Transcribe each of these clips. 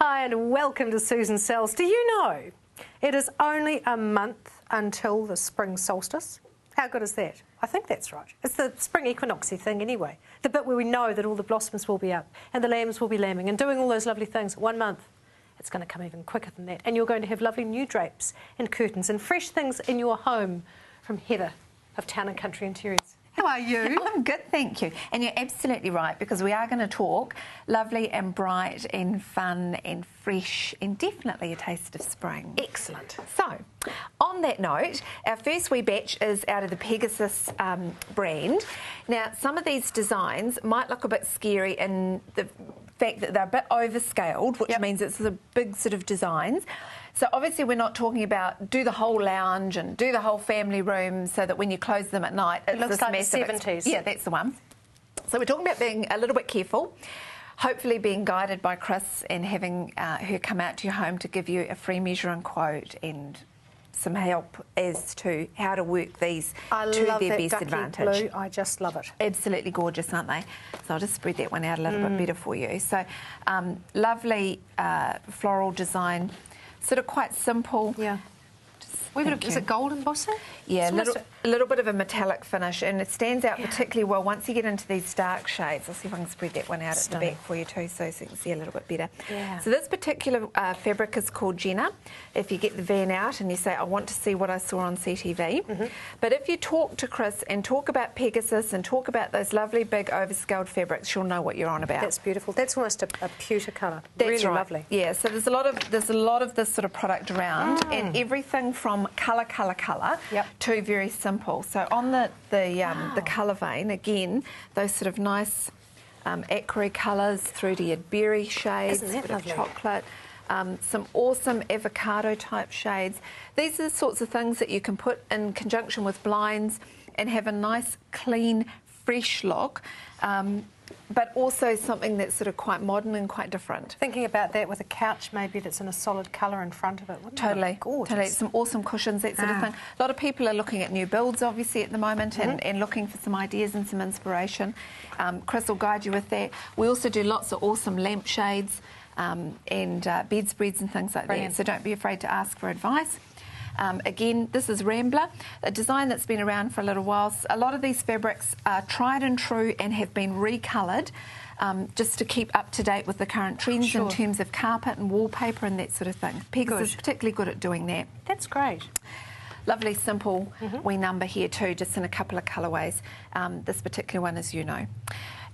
Hi and welcome to Susan Sells. Do you know it is only a month until the spring solstice? How good is that? I think that's right. It's the spring equinoxy thing anyway. The bit where we know that all the blossoms will be up and the lambs will be lambing and doing all those lovely things. 1 month. It's going to come even quicker than that. And you're going to have lovely new drapes and curtains and fresh things in your home from Heather of Town and Country Interiors. How are you? I'm good, thank you. And you're absolutely right, because we are going to talk lovely and bright and fun and fresh and definitely a taste of spring. Excellent. So, on that note, our first wee batch is out of the Pegasus brand. Now, some of these designs might look a bit scary in the fact that they're a bit overscaled, which means it's the big sort of designs. So obviously we're not talking about do the whole lounge and do the whole family room so that when you close them at night it's looks this like massive. the 70s. Yeah, that's the one. So we're talking about being a little bit careful, hopefully being guided by Chris and having her come out to your home to give you a free measure and quote and some help as to how to work these to their best advantage. Blue. I just love it. Absolutely gorgeous, aren't they? So I'll just spread that one out a little bit better for you. So lovely floral design. Sort of quite simple. Yeah. Is it gold embossing? Yeah, a little bit of a metallic finish, and it stands out particularly well once you get into these dark shades. I'll see if I can spread that one out at the back for you too, so you can see a little bit better. Yeah. So this particular fabric is called Jenna. If you get the van out and you say, I want to see what I saw on CTV. But if you talk to Chris and talk about Pegasus and talk about those lovely big overscaled fabrics, she'll know what you're on about. That's beautiful. That's almost a pewter colour. That's really right. Lovely. Yeah, so there's a lot of this sort of product around, and everything from colour to very simple. So on the colour vein, again, those sort of nice acry colours through to your berry shades, a bit of chocolate, some awesome avocado type shades. These are the sorts of things that you can put in conjunction with blinds and have a nice, clean, fresh look. But also something that's sort of quite modern and quite different. Thinking about that with a couch maybe that's in a solid colour in front of it, wouldn't it? Look gorgeous? Totally. Some awesome cushions, that sort of thing. A lot of people are looking at new builds, obviously, at the moment and looking for some ideas and some inspiration. Chris will guide you with that. We also do lots of awesome lampshades and bedspreads and things like that, so don't be afraid to ask for advice. Again, this is Rambler, a design that's been around for a little while. A lot of these fabrics are tried and true and have been recoloured just to keep up to date with the current trends in terms of carpet and wallpaper and that sort of thing. Pegasus is particularly good at doing that. That's great. Lovely, simple wee number here too, just in a couple of colourways. This particular one, as you know.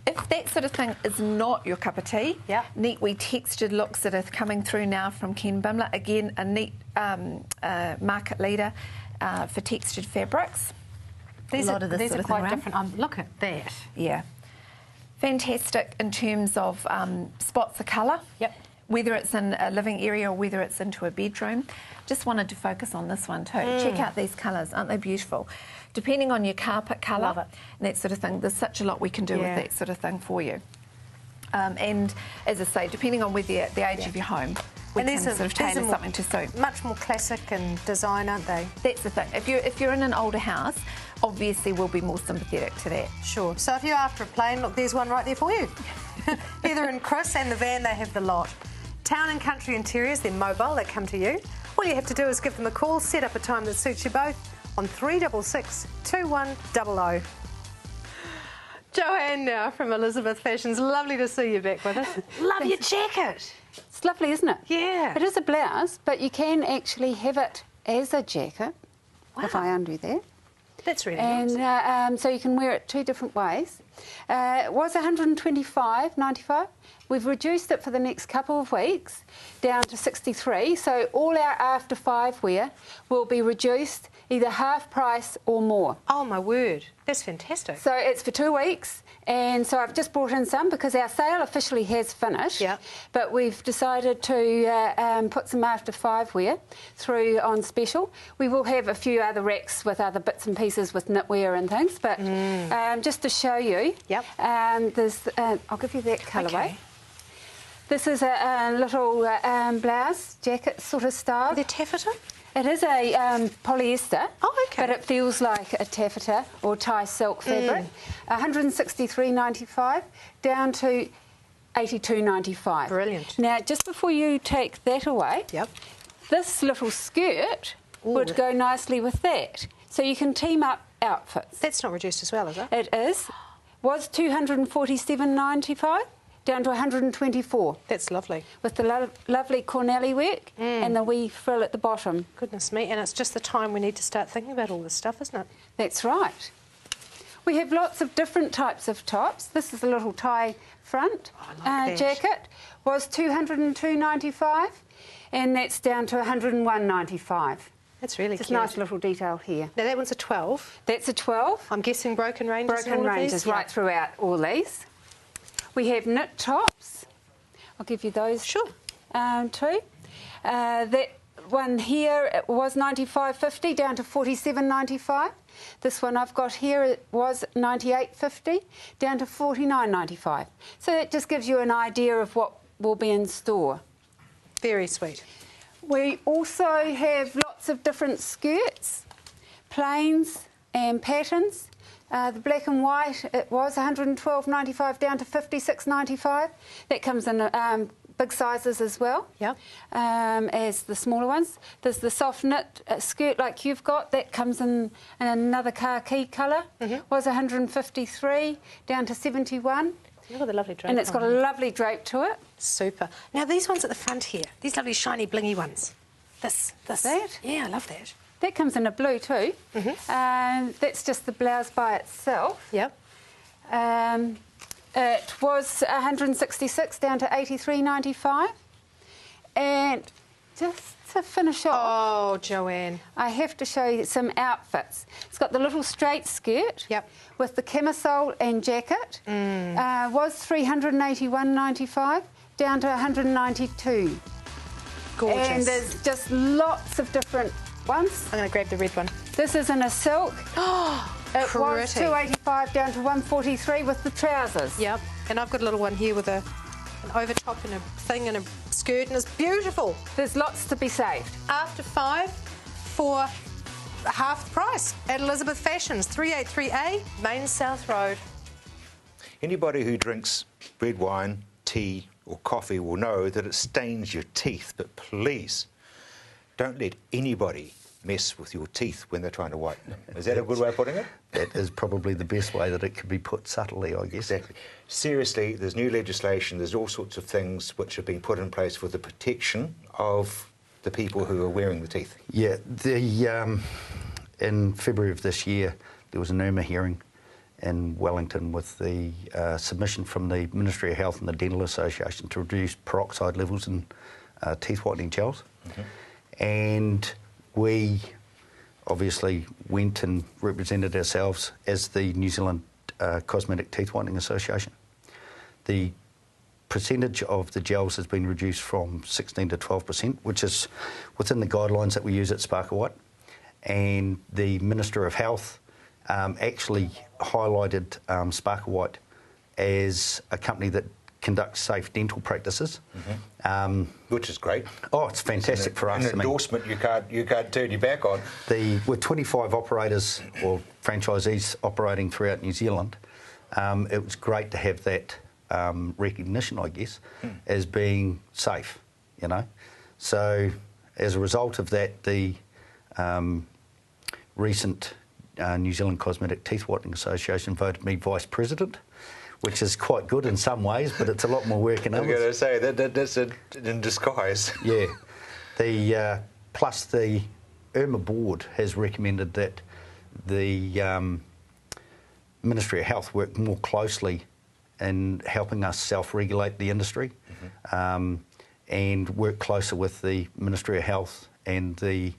If that sort of thing is not your cup of tea, neat wee textured looks that are coming through now from Ken Bimler. Again, a neat market leader for textured fabrics. These are quite different. Look at that. Yeah. Fantastic in terms of spots of colour. Whether it's in a living area or whether it's into a bedroom. Just wanted to focus on this one too. Check out these colours, aren't they beautiful? Depending on your carpet colour and that sort of thing, there's such a lot we can do with that sort of thing for you. And as I say, depending on whether the age of your home, we can sort of tailor something to suit. Much more classic and design, aren't they? That's the thing. If you're in an older house, obviously we'll be more sympathetic to that. Sure. So if you're after a plane, look, there's one right there for you. Heather and Chris and the van, they have the lot. Town and Country Interiors, they're mobile, they come to you. All you have to do is give them a call, set up a time that suits you both on 366 2100. Joanne now from Elizabeth Fashions. Lovely to see you back with us. Love your jacket. It's lovely, isn't it? Yeah. It is a blouse, but you can actually have it as a jacket if I undo that. That's really nice. And so you can wear it two different ways. It was $125.95. We've reduced it for the next couple of weeks down to $63. So all our after 5 wear will be reduced either half price or more. Oh my word, that's fantastic. So it's for 2 weeks, and so I've just brought in some because our sale officially has finished. But we've decided to put some after 5 wear through on special. We will have a few other racks with other bits and pieces with knitwear and things, but just to show you, there's I'll give you that colourway. This is a little blouse, jacket sort of style. Are they taffeta? It is a polyester, okay. but it feels like a taffeta or Thai silk fabric. $163.95 down to $82.95. Brilliant. Now, just before you take that away, Yep. this little skirt Ooh. would go nicely with that. So you can team up outfits. That's not reduced as well, is it? It is. Was $247.95 down to $124 That's lovely. with the lovely Cornelli work and the wee frill at the bottom. Goodness me. And it's just the time we need to start thinking about all this stuff, isn't it? That's right. We have lots of different types of tops. This is a little tie front I like that. jacket. Was $202.95 and that's down to $101.95. That's really Just cute. nice little detail here. Now, that one's a 12. That's a 12. I'm guessing broken ranges. and Broken all of these? ranges right throughout all these. We have knit tops. I'll give you those Sure. too. That one here it was $95.50 down to $47.95. This one I've got here it was $98.50 down to $49.95. So that just gives you an idea of what will be in store. Very sweet. We also have lots of different skirts, plains and patterns. The black and white, it was $112.95 down to $56.95. That comes in big sizes as well, Yep. as the smaller ones. There's the soft knit skirt like you've got. That comes in another khaki colour. Was $153 down to $71. Look at the lovely drape. And it's got a on it. lovely drape to it. Super. Now, these ones at the front here, these lovely shiny blingy ones. This. That? Yeah, I love that. That comes in a blue too. That's just the blouse by itself. Yep. It was $166 down to $83.95. And just to finish off, Oh, Joanne. I have to show you some outfits. It's got the little straight skirt Yep. with the camisole and jacket. Was $381.95 down to $192. Gorgeous. And there's just lots of different ones. I'm going to grab the red one. This is in a silk. It was Pretty. $285 down to $143 with the trousers. Yep. And I've got a little one here with an overtop and a thing and a skirt, and it's beautiful. There's lots to be saved. After 5 for half the price at Elizabeth Fashions, 383A, Main South Road. Anybody who drinks red wine, tea or coffee will know that it stains your teeth, but please don't let anybody mess with your teeth when they're trying to whiten them. Is that a good way of putting it? That is probably the best way that it can be put subtly, I guess. Exactly. Seriously, there's new legislation, there's all sorts of things which have been put in place for the protection of the people who are wearing the teeth. Yeah, in February of this year, there was an IRMA hearing in Wellington with the submission from the Ministry of Health and the Dental Association to reduce peroxide levels in teeth whitening gels. And we obviously went and represented ourselves as the New Zealand Cosmetic Teeth Whitening Association. The percentage of the gels has been reduced from 16 to 12%, which is within the guidelines that we use at Sparkle White. And the Minister of Health actually highlighted Sparkle White as a company that conducts safe dental practices. Which is great. Oh, it's fantastic for us. An endorsement you can't turn your back on. With 25 operators or franchisees operating throughout New Zealand, it was great to have that recognition, I guess, as being safe, you know. So as a result of that, the recent New Zealand Cosmetic Teeth Whitening Association voted me Vice President, which is quite good in some ways, but it's a lot more work in I was others. going to say, that's in disguise. Yeah. Plus the IRMA board has recommended that the Ministry of Health work more closely in helping us self-regulate the industry and work closer with the Ministry of Health and the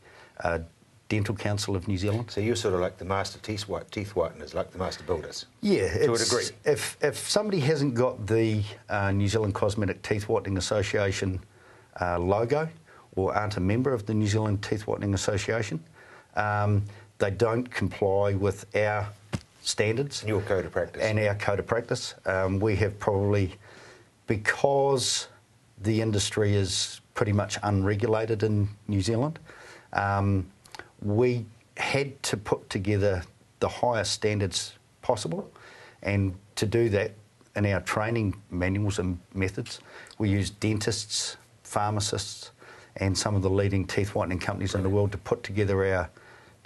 Dental Council of New Zealand. So you're sort of like the master teeth whiteners, like the master builders. Yeah, to a degree. If somebody hasn't got the New Zealand Cosmetic Teeth Whitening Association logo or aren't a member of the New Zealand Teeth Whitening Association, they don't comply with our standards. And your code of practice. And our code of practice. We have probably, because the industry is pretty much unregulated in New Zealand, we had to put together the highest standards possible, and to do that, in our training manuals and methods, we use dentists, pharmacists, and some of the leading teeth whitening companies in the world to put together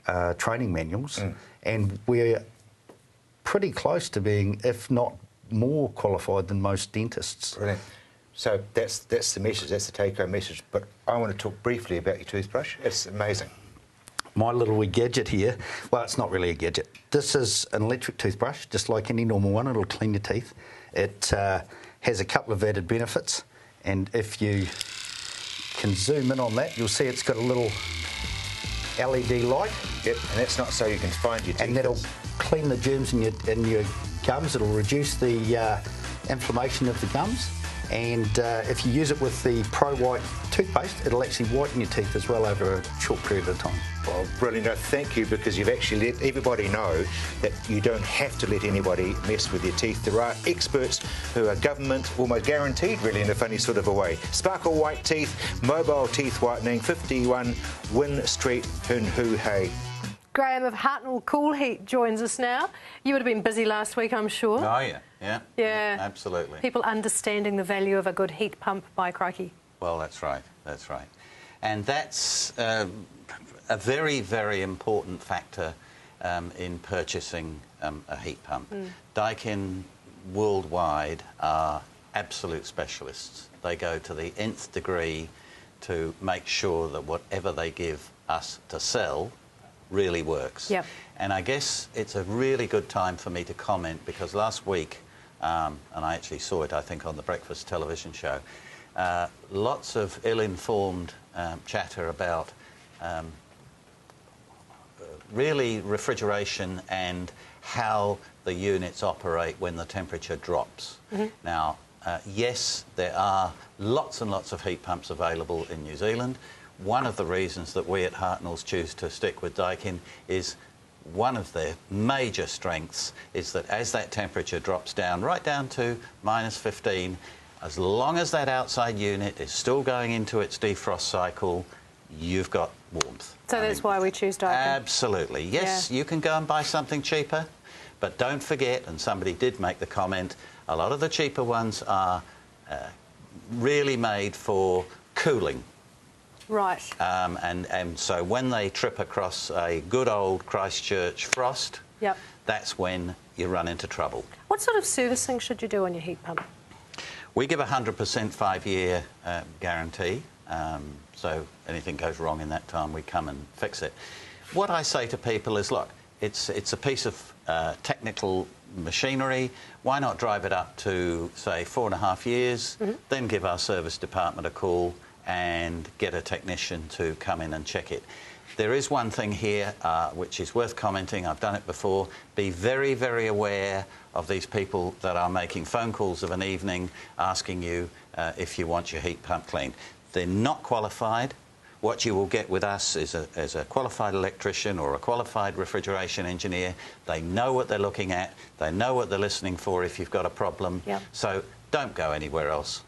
our training manuals. And we're pretty close to being, if not more qualified than most dentists. Brilliant. So that's the message, that's the take-home message. But I want to talk briefly about your toothbrush. It's amazing. My little wee gadget here, well, it's not really a gadget. This is an electric toothbrush, just like any normal one. It'll clean your teeth. It has a couple of added benefits, and if you can zoom in on that, you'll see it's got a little LED light. Yep, and that's not so you can find your teeth. And that'll clean the germs in your gums. It'll reduce the inflammation of the gums. And if you use it with the Pro White toothpaste, it'll actually whiten your teeth as well over a short period of time. Well, brilliant. No, thank you, because you've actually let everybody know that you don't have to let anybody mess with your teeth. There are experts who are government almost guaranteed, really, in a funny sort of a way. Sparkle White Teeth, mobile teeth whitening, 51 Wynn Street, Hunhuhei. Graham of Hartnell Cool Heat joins us now. You would have been busy last week, I'm sure. Oh, yeah. Yeah. Absolutely. People understanding the value of a good heat pump, by crikey. Well, that's right. That's right. And that's a very, very important factor in purchasing a heat pump. Daikin worldwide are absolute specialists. They go to the nth degree to make sure that whatever they give us to sell really works. Yep. And I guess it's a really good time for me to comment, because last week, and I actually saw it, I think, on the breakfast television show, lots of ill-informed chatter about really refrigeration and how the units operate when the temperature drops. Now, yes, there are lots and lots of heat pumps available in New Zealand. One of the reasons that we at Hartnell's choose to stick with Daikin is one of their major strengths is that as that temperature drops down, right down to -15, as long as that outside unit is still going into its defrost cycle, you've got warmth. So that's why we choose Daikin. Absolutely. Yes, you can go and buy something cheaper, but don't forget, and somebody did make the comment, a lot of the cheaper ones are really made for cooling. Right. And so when they trip across a good old Christchurch frost, that's when you run into trouble. What sort of servicing should you do on your heat pump? We give a 100% 5-year guarantee. So anything goes wrong in that time, we come and fix it. What I say to people is, look, it's a piece of technical machinery. Why not drive it up to, say, 4.5 years, then give our service department a call and get a technician to come in and check it. There is one thing here which is worth commenting. I've done it before. Be very, very aware of these people that are making phone calls of an evening asking you if you want your heat pump cleaned. They're not qualified. What you will get with us is a qualified electrician or a qualified refrigeration engineer. They know what they're looking at. They know what they're listening for if you've got a problem. So don't go anywhere else.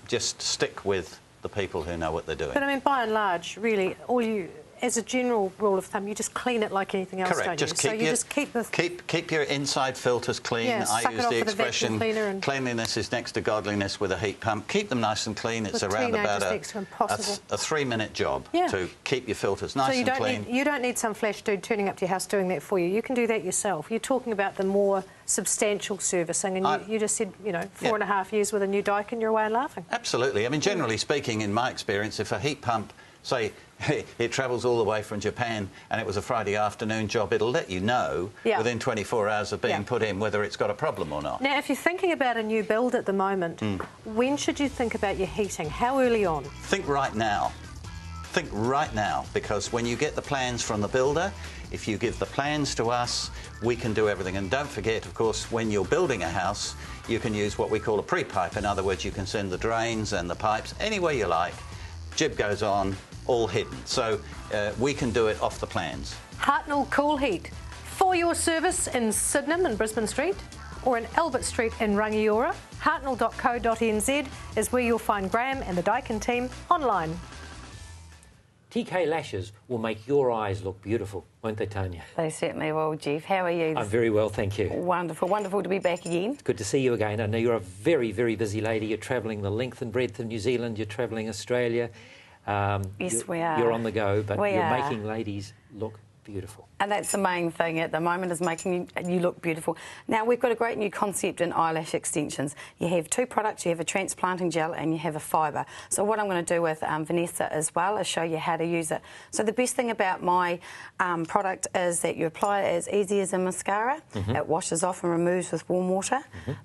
Just stick with the people who know what they're doing. But I mean, by and large, really, all you, as a general rule of thumb, you just clean it like anything else, Correct. don't you? Just keep your inside filters clean. Yeah, I use the expression and cleanliness is next to godliness with a heat pump. Keep them nice and clean. It's around about a 3-minute job to keep your filters nice and clean. You don't need some flash dude turning up to your house doing that for you. You can do that yourself. You're talking about the more substantial servicing, and you just said, you know, 4.5 years with a new Daikin, you're away and laughing. Absolutely. I mean, generally speaking, in my experience, if a heat pump, say, it travels all the way from Japan and it was a Friday afternoon job, it'll let you know within 24 hours of being put in whether it's got a problem or not. Now, if you're thinking about a new build at the moment, when should you think about your heating? How early on? Think right now. Think right now, because when you get the plans from the builder, if you give the plans to us, we can do everything. And don't forget, of course, when you're building a house, you can use what we call a pre-pipe. In other words, you can send the drains and the pipes anywhere you like. Jib goes on, all hidden. So we can do it off the plans. Hartnell Cool Heat. For your service in Sydenham and Brisbane Street, or in Albert Street in Rangiora, hartnell.co.nz is where you'll find Graham and the Daikin team online. TK lashes will make your eyes look beautiful, won't they, Tanya? They certainly will, Jeff. How are you? I'm very well, thank you. Wonderful, wonderful to be back again. It's good to see you again. I know you're a very, very busy lady. You're travelling the length and breadth of New Zealand. You're travelling Australia. Yes, we are. You're on the go, but We you're are. making ladies look beautiful. And that's the main thing at the moment, is making you look beautiful. Now, we've got a great new concept in eyelash extensions. You have two products. You have a transplanting gel and you have a fibre. So what I'm going to do with Vanessa as well is show you how to use it. So the best thing about my product is that you apply it as easy as a mascara. It washes off and removes with warm water.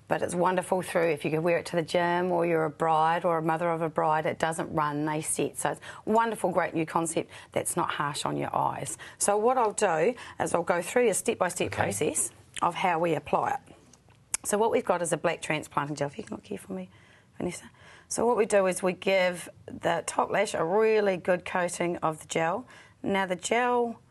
But it's wonderful through, if you could wear it to the gym or you're a bride or a mother of a bride, it doesn't run, they set. So it's a wonderful, great new concept that's not harsh on your eyes. So what I'll do is I'll go through a step-by-step process of how we apply it. So what we've got is a black transplanting gel. If you can look here for me, Vanessa. So what we do is we give the top lash a really good coating of the gel. Now the gel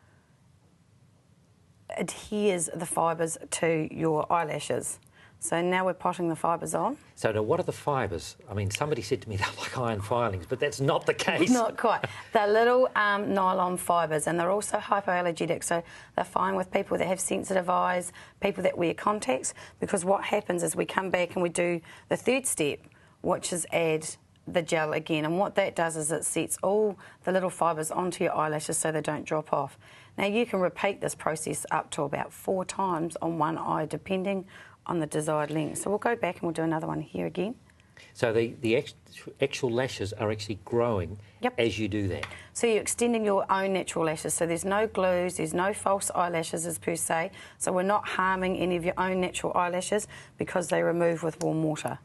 adheres the fibres to your eyelashes. So now we're potting the fibres on. So now what are the fibres? I mean, somebody said to me they're like iron filings, but that's not the case. Not quite. They're little nylon fibres, and they're also hypoallergenic, so they're fine with people that have sensitive eyes, people that wear contacts, because what happens is we come back and we do the third step, which is add the gel again, and what that does is it sets all the little fibres onto your eyelashes so they don't drop off. Now you can repeat this process up to about 4 times on one eye, depending on the desired length. So we'll go back and we'll do another one here again. So the actual lashes are actually growing as you do that? So you're extending your own natural lashes. So there's no glues, there's no false eyelashes as per se. So we're not harming any of your own natural eyelashes because they remove with warm water.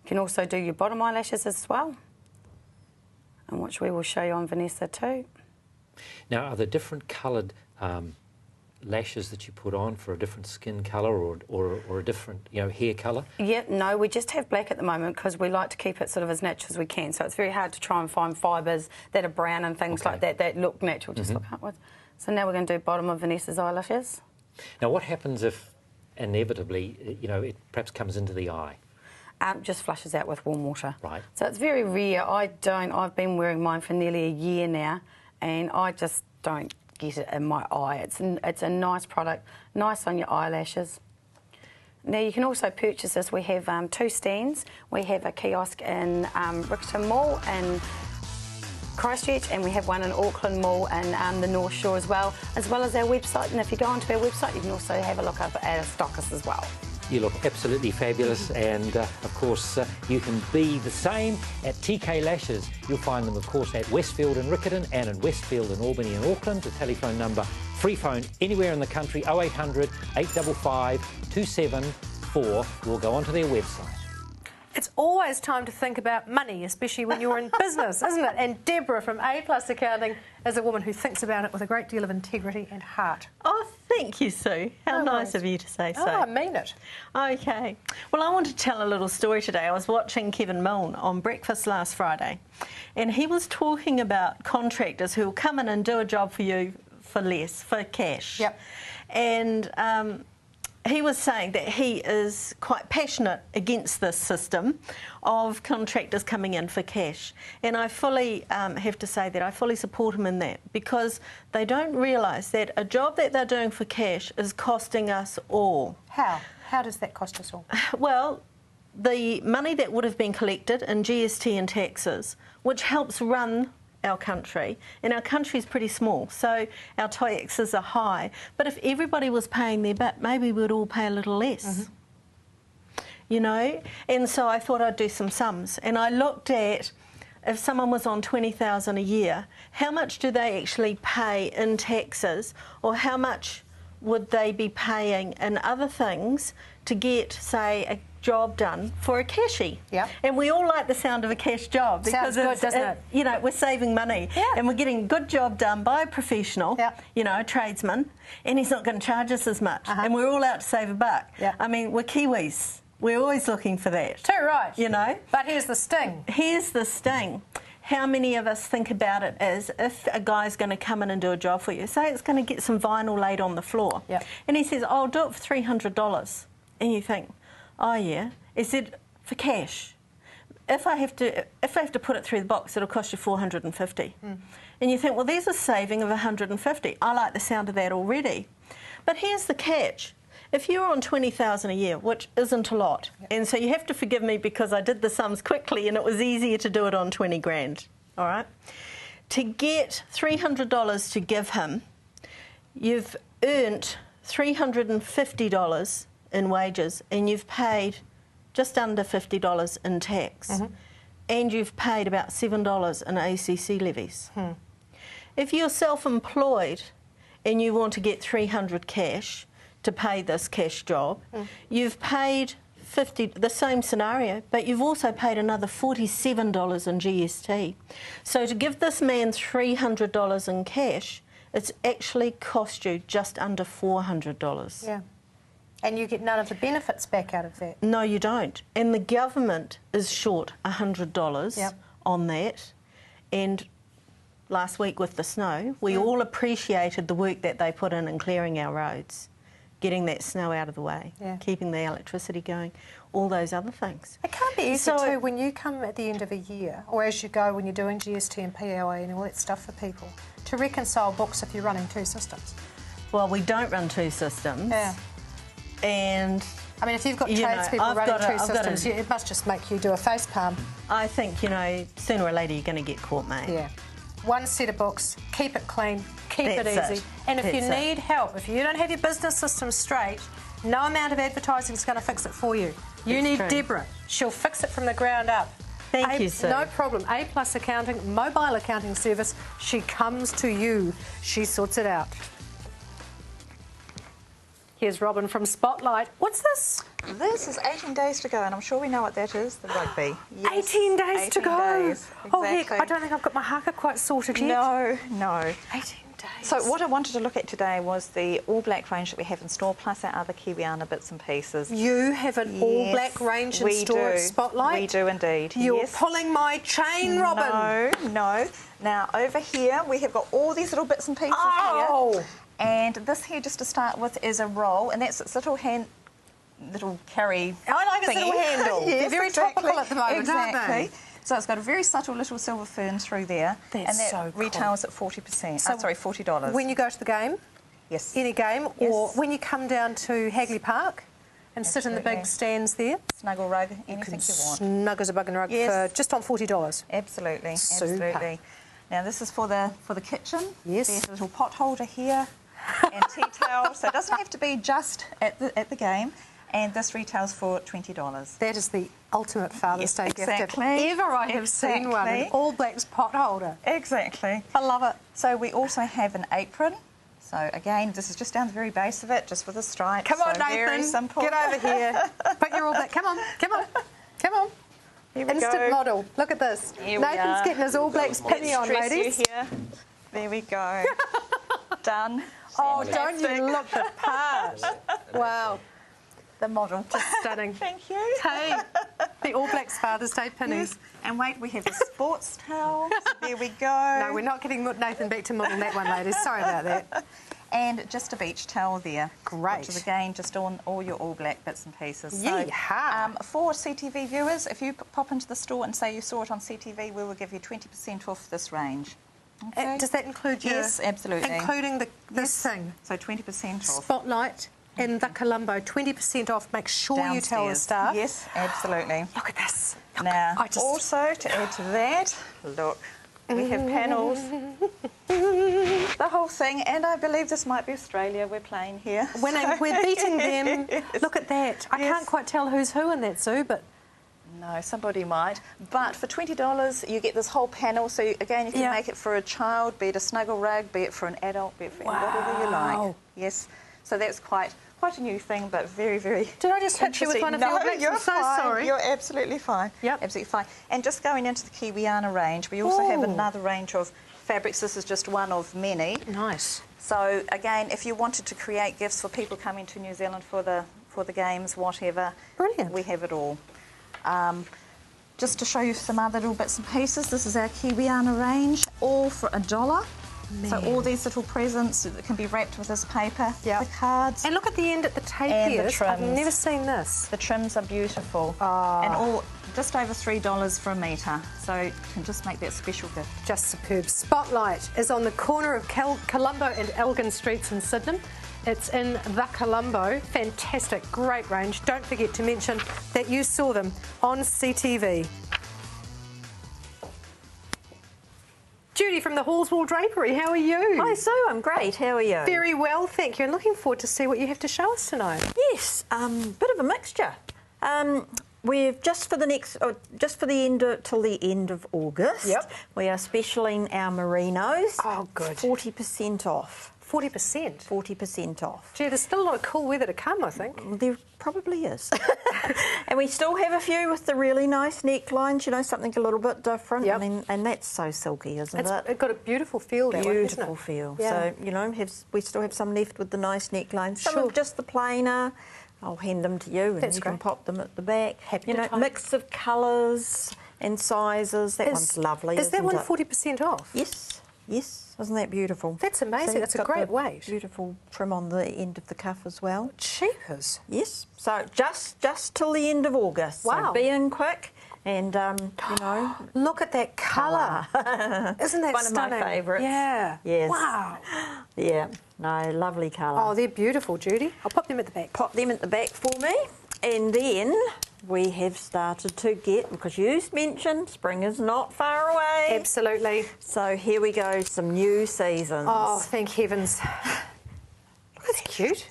You can also do your bottom eyelashes as well, and which we will show you on Vanessa too. Now, are there different coloured lashes that you put on for a different skin colour or a different, hair colour? Yeah, no, we just have black at the moment because we like to keep it sort of as natural as we can. So it's very hard to try and find fibres that are brown and things like that look natural. Just look upwards. So now we're going to do bottom of Vanessa's eyelashes. Now, what happens if inevitably, it perhaps comes into the eye? Just flushes out with warm water. Right. So it's very rare. I've been wearing mine for nearly a year now, and I just don't get it in my eye. It's a nice product, nice on your eyelashes. Now you can also purchase this. We have 2 stands. We have a kiosk in Riccarton Mall in Christchurch, and we have one in Auckland Mall and the North Shore as well as our website. And if you go onto our website, you can also have a look up at our stockists as well. You look absolutely fabulous, and of course you can be the same at TK Lashes. You'll find them, of course, at Westfield in Riccarton and in Westfield in Albany and Auckland. The telephone number, free phone anywhere in the country, 0800 855 274. We'll go onto their website. It's always time to think about money, especially when you're in business, isn't it? And Deborah from A Plus Accounting is a woman who thinks about it with a great deal of integrity and heart. Oh, thank you, Sue. How nice of you to say so. Oh, I mean it. Okay. Well, I want to tell a little story today. I was watching Kevin Milne on Breakfast last Friday, and he was talking about contractors who will come in and do a job for you for less, for cash. Yep. And he was saying that he is quite passionate against this system of contractors coming in for cash. And I fully have to say that I fully support him in that, because they don't realise that a job that they're doing for cash is costing us all. How? How does that cost us all? Well, the money that would have been collected in GST and taxes, which helps run our country, and our country is pretty small, so our taxes are high. But if everybody was paying their bit, maybe we'd all pay a little less. And so I thought I'd do some sums, and I looked at, if someone was on $20,000 a year, how much do they actually pay in taxes, or how much would they be paying in other things to get, say, a job done for a cashy? Yep. And we all like the sound of a cash job because Sounds good, doesn't it? We're saving money, and we're getting a good job done by a professional, a tradesman, and he's not going to charge us as much. And we're all out to save a buck. I mean, we're Kiwis. We're always looking for that. Too right. But here's the sting. Here's the sting. How many of us think about it as if a guy's going to come in and do a job for you? Say it's going to get some vinyl laid on the floor. And he says, I'll do it for $300. And you think, oh yeah, is it for cash? if I have to put it through the box, it'll cost you $450. And you think, well, there's a saving of $150. I like the sound of that already. But here's the catch. If you're on $20,000 a year, which isn't a lot, and so you have to forgive me because I did the sums quickly and it was easier to do it on 20 grand, all right? To get $300 to give him, you've earned $350 in wages and you've paid just under $50 in tax. And you've paid about $7 in ACC levies. If you're self-employed and you want to get $300 cash to pay this cash job, you've paid the same scenario, but you've also paid another $47 in GST. So to give this man $300 in cash, it's actually cost you just under $400. Yeah. And you get none of the benefits back out of that. No, you don't. And the government is short $100 on that. And last week with the snow, we all appreciated the work that they put in clearing our roads, getting that snow out of the way, keeping the electricity going, all those other things. It can't be easy too when you come at the end of a year, or as you go when you're doing GST and POA and all that stuff for people, to reconcile books if you're running two systems. Well, we don't run two systems. Yeah. And I mean, if you've got tradespeople running two systems, it must just make you do a face palm. I think, you know, sooner or later you're going to get caught, mate. Yeah. One set of books, keep it clean, keep it easy. And if you need help, if you don't have your business system straight, no amount of advertising is going to fix it for you. You need Deborah. She'll fix it from the ground up. Thank you, Sue. No problem. A+ Accounting, mobile accounting service. She comes to you. She sorts it out. Here's Robin from Spotlight. What's this? This is 18 days to go, and I'm sure we know what that is, the rugby. Yes, 18 days to go. Days, exactly. Oh, heck, I don't think I've got my haka quite sorted yet. No. 18 days. So what I wanted to look at today was the All Black range that we have in store, plus our other Kiwiana bits and pieces. You have an All Black range in store at Spotlight? We do indeed. You're pulling my chain, Robin. No. Now, over here, we have got all these little bits and pieces here. And this here, just to start with, is a roll, and that's its little carry. I like its little handle. Yes, they're very topical at the moment, aren't they? So it's got a very subtle little silver fern through there. That's and that retails at 40%. Sorry, $40. When you go to the game, any game, or when you come down to Hagley Park and sit in the big stands there, snuggle rug, anything you want. Snug as a bug and rug for just on $40. Absolutely, Super. absolutely. Now this is for the kitchen. Yes. There's a little pot holder here. And tea towel, so it doesn't have to be just at the game. And this retails for $20. That is the ultimate Father's Day gift if exactly. ever I have seen one. An All Blacks pot holder. Exactly. I love it. So we also have an apron. So again, this is just down the very base of it, just with a stripe. Come on, so Nathan. Very simple. Get over here. Put your All Black. Come on. Come on. Come on. Here we Instant go. model. Look at this. Here Nathan's getting his All Blacks pinny on, ladies. You here. There we go. Done. Oh, don't you look the part. Wow. The model. Just stunning. Thank you. Hey, the All Blacks Father's Day pinnies. Yes. And wait, we have a sports towel. There we go. No, we're not getting Nathan back to model that one, ladies. Sorry about that. And just a beach towel there. Great. Which is again just on all your All Black bits and pieces. Yeehaw. So, for CTV viewers, if you pop into the store and say you saw it on CTV, we will give you 20% off this range. Okay. Does that include your... Yes, absolutely. Including this thing? So 20% off. Spotlight in the Colombo, 20% off. Make sure you tell the staff. Yes, absolutely. Look at this. Look, now, also to add to that, look, we have panels. The whole thing, and I believe this might be Australia we're playing here. We're beating them. Yes. Look at that. I can't quite tell who's who in that zoo, but... No, somebody might. But for $20, you get this whole panel. So, again, you can make it for a child, be it a snuggle rug, be it for an adult, be it for whatever you like. Yes. So that's quite a new thing, but very, very Did I just hit you with one of the All Blacks? You're I'm so fine. sorry. You're absolutely fine. Yep. Absolutely fine. And just going into the Kiwiana range, we also have another range of fabrics. This is just one of many. Nice. So, again, if you wanted to create gifts for people coming to New Zealand for the games, whatever, brilliant. We have it all. Just to show you some other little bits and pieces, this is our Kiwiana range, all for $1. Man. So all these little presents that can be wrapped with this paper, the cards. And look at the end at the tape here. The trims. I've never seen this. The trims are beautiful. And all just over $3 for a metre, so you can just make that special gift. Just superb. Spotlight is on the corner of Colombo and Elgin Streets in Sydenham. It's in the Colombo. Fantastic, great range. Don't forget to mention that you saw them on CTV. Judy from the Hallswell Drapery, how are you? Hi Sue, I'm great. How are you? Very well, thank you. And looking forward to see what you have to show us tonight. Yes, bit of a mixture. We've just for the till the end of August. Yep. We are specialing our merinos. Oh, good. 40% off. 40%? 40% off. Gee, there's still a lot of cool weather to come, I think. There probably is. And we still have a few with the really nice necklines, you know, something a little bit different. Yep. And that's so silky, isn't it? It's got a beautiful feel, that one, hasn't it? Beautiful feel. Yeah. So, you know, we still have some left with the nice necklines. Some Sure. of just the plainer. I'll hand them to you and That's you great. can pop them at the back. Happy you to know, type. mix of colours and sizes. That one's lovely, Is that isn't one it? 40% off? Yes, yes. Isn't that beautiful? That's amazing. So That's a you've got great the weight. Beautiful trim on the end of the cuff as well. Cheapers. Yes. So just till the end of August. Wow. So be in quick and, you know. Look at that colour. Isn't that one stunning? of my favourites. Yeah. Yes. Wow. Yeah. No, lovely colour. Oh, they're beautiful, Judy. I'll pop them at the back. Pop them at the back for me. And then we have started to get, because you mentioned spring is not far away. Absolutely. So here we go, some new seasons. Oh, thank heavens. That's cute.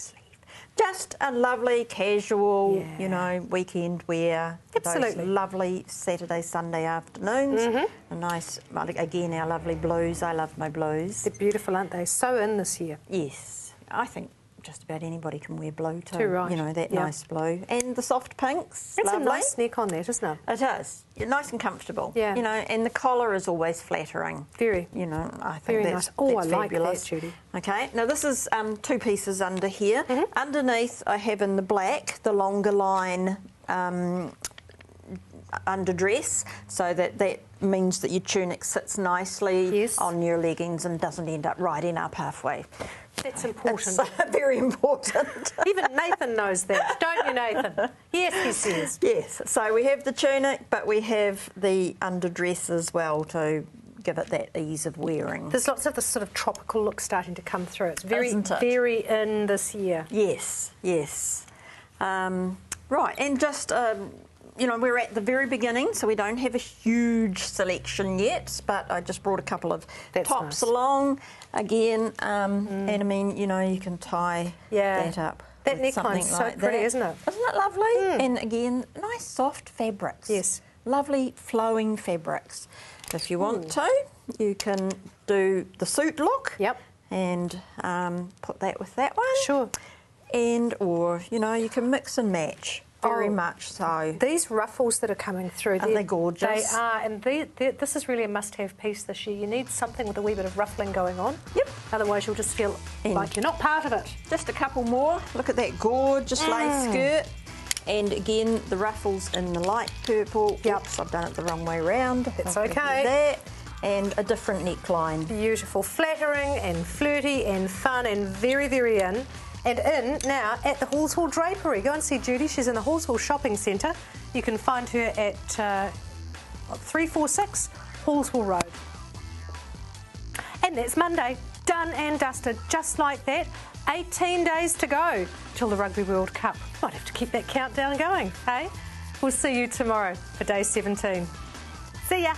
Just a lovely casual, you know, weekend wear. Absolutely. Those lovely Saturday, Sunday afternoons. A nice, again, our lovely blues. I love my blues. They're beautiful, aren't they? So in this year. Yes. I think just about anybody can wear blue too. Too right. You know, that Yeah. nice blue. And the soft pinks. It's lovely. a nice neck on that, isn't it? It is. Nice and comfortable. Yeah. You know, and the collar is always flattering. Very. You know, I think Very that's, nice. Oh, that's I like fabulous. that, Judy. Okay, now this is two pieces under here. Underneath I have in the black the longer line underdress, so that means that your tunic sits nicely on your leggings and doesn't end up riding up halfway. That's important. It's very important. Even Nathan knows that, don't you, Nathan? Yes, he says. Yes, so we have the tunic, but we have the underdress as well to give it that ease of wearing. There's lots of this sort of tropical look starting to come through. It's very, Isn't it? very in this year. Yes, yes. Right, and just, you know, we're at the very beginning, so we don't have a huge selection yet, but I just brought a couple of tops along again, and I mean, you know, you can tie that up. That with something neckline's so like pretty, that. isn't it? Isn't it lovely? And again, nice soft fabrics. Yes. Lovely flowing fabrics. If you want to, you can do the suit look. Yep. And put that with that one. Sure. And, or, you know, you can mix and match. Very much so. These ruffles that are coming through, Aren't they gorgeous? They are, and this is really a must-have piece this year. You need something with a wee bit of ruffling going on. Yep. Otherwise, you'll just feel like you're not part of it. Just a couple more. Look at that gorgeous lace skirt. And again, the ruffles in the light purple. Yep. Oops, I've done it the wrong way round. It's I'll give you okay. that. And a different neckline. Beautiful, flattering and flirty and fun and very, very in. And in now at the Hallswell Drapery. Go and see Judy. She's in the Hallswell Shopping Centre. You can find her at 346 Hallswell Road. And that's Monday. Done and dusted, just like that. 18 days to go till the Rugby World Cup. Might have to keep that countdown going, hey? We'll see you tomorrow for day 17. See ya.